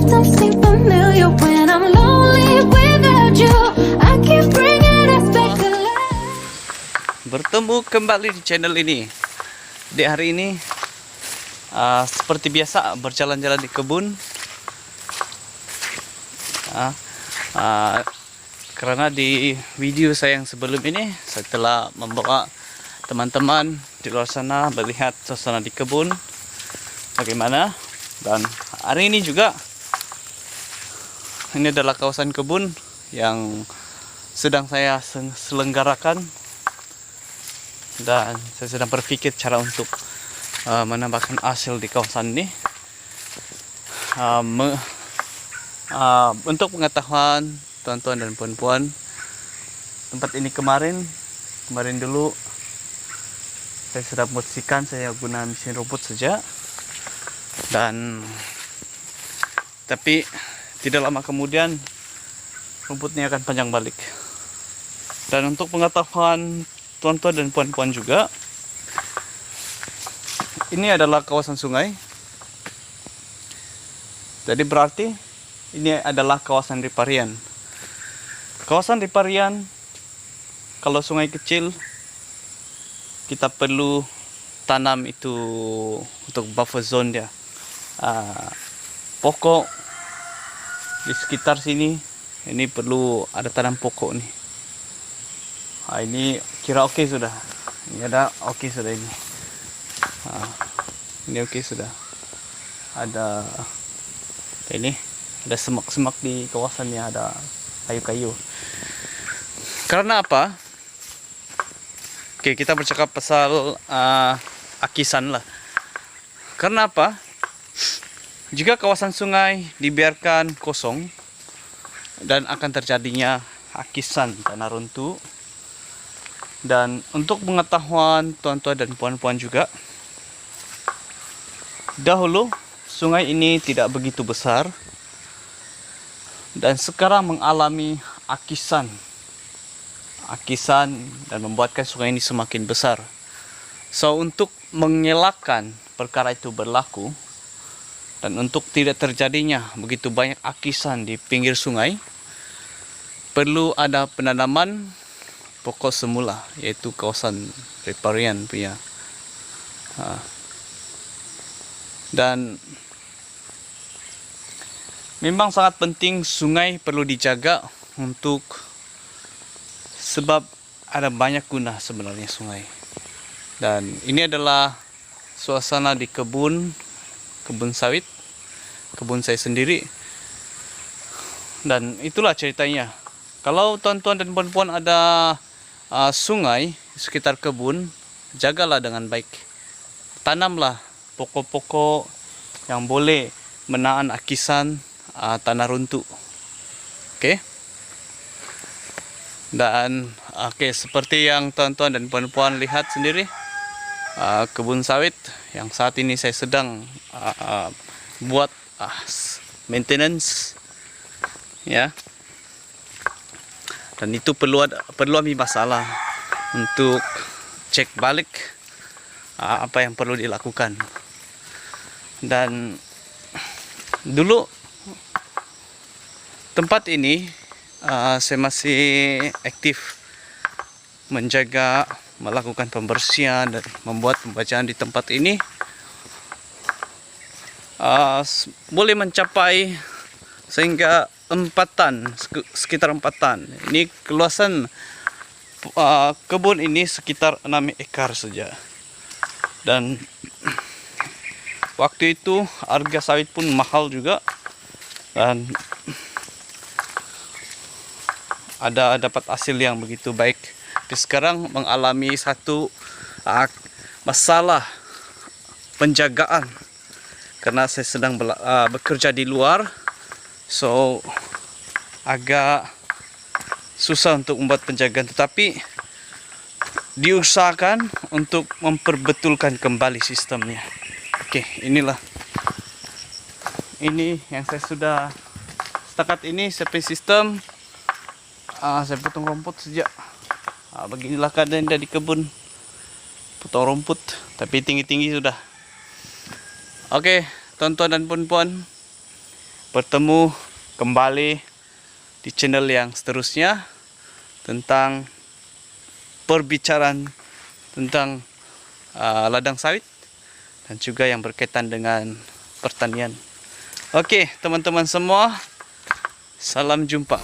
don't seem familiar when I'm lonely without you. I keep bringing us back to life. Bertemu kembali di channel ini. Di hari ini seperti biasa berjalan-jalan di kebun. Karena di video saya yang sebelum ini saya telah membawa teman-teman di luar sana melihat suasana di kebun bagaimana. Dan hari ini juga ini adalah kawasan kebun yang sedang saya selenggarakan, dan saya sedang berpikir cara untuk menambahkan hasil di kawasan ini. Untuk pengetahuan tuan-tuan dan puan-puan, tempat ini kemarin dulu saya sudah membersihkan, saya guna mesin rumput saja, dan tapi tidak lama kemudian rumputnya akan panjang balik. Dan untuk pengetahuan tuan-tuan dan puan-puan juga, ini adalah kawasan sungai, jadi berarti ini adalah kawasan riparian. Kawasan riparian, kalau sungai kecil kita perlu tanam itu untuk buffer zone dia. Pokok di sekitar sini ini perlu ada tanam pokok nih. Ini kira oke sudah. Ini ada oke sudah ini. Ini oke sudah. Ada ini, ada semak-semak di kawasannya, ada kayu-kayu. Karena apa? Oke, kita bercakap pasal akisan lah. Karena apa? Jika kawasan sungai dibiarkan kosong dan akan terjadinya akisan tanah runtuh. Dan untuk pengetahuan tuan-tuan dan puan-puan juga, dahulu sungai ini tidak begitu besar dan sekarang mengalami akisan dan membuatkan sungai ini semakin besar. So, untuk mengelakkan perkara itu berlaku dan untuk tidak terjadinya begitu banyak akisan di pinggir sungai, perlu ada penanaman pokok semula, yaitu kawasan riparian punya. Dan memang sangat penting sungai perlu dijaga sebab ada banyak guna sebenarnya sungai. Dan ini adalah suasana di kebun sawit, kebun saya sendiri. Dan itulah ceritanya. Kalau tuan-tuan dan puan-puan ada sungai di sekitar kebun, jagalah dengan baik. Tanamlah pokok-pokok yang boleh menahan akisan tanah runtuh. Oke. Dan seperti yang tuan-tuan dan puan-puan lihat sendiri, kebun sawit yang saat ini saya sedang buat maintenance, ya. Dan itu perlu ambil masalah untuk cek balik apa yang perlu dilakukan. Dan dulu tempat ini saya masih aktif menjaga, melakukan pembersihan dan membuat pembacaan di tempat ini. Boleh mencapai sehingga 4 tan, sekitar 4 tan. Ini keluasan kebun ini sekitar 6 ekar saja. Dan waktu itu harga sawit pun mahal juga, dan dapat hasil yang begitu baik. Tapi sekarang mengalami satu masalah penjagaan karena saya sedang bekerja di luar, so agak susah untuk membuat penjagaan, tetapi diusahakan untuk memperbetulkan kembali sistemnya. Oke, inilah ini yang saya sudah setakat ini seperti sistem. Saya potong rumput sejak beginilah keadaan dari kebun, potong rumput tapi tinggi-tinggi sudah. Oke, tuan-tuan dan puan-puan, bertemu kembali di channel yang seterusnya tentang perbicaraan tentang ladang sawit dan juga yang berkaitan dengan pertanian. Oke, teman-teman semua, salam jumpa.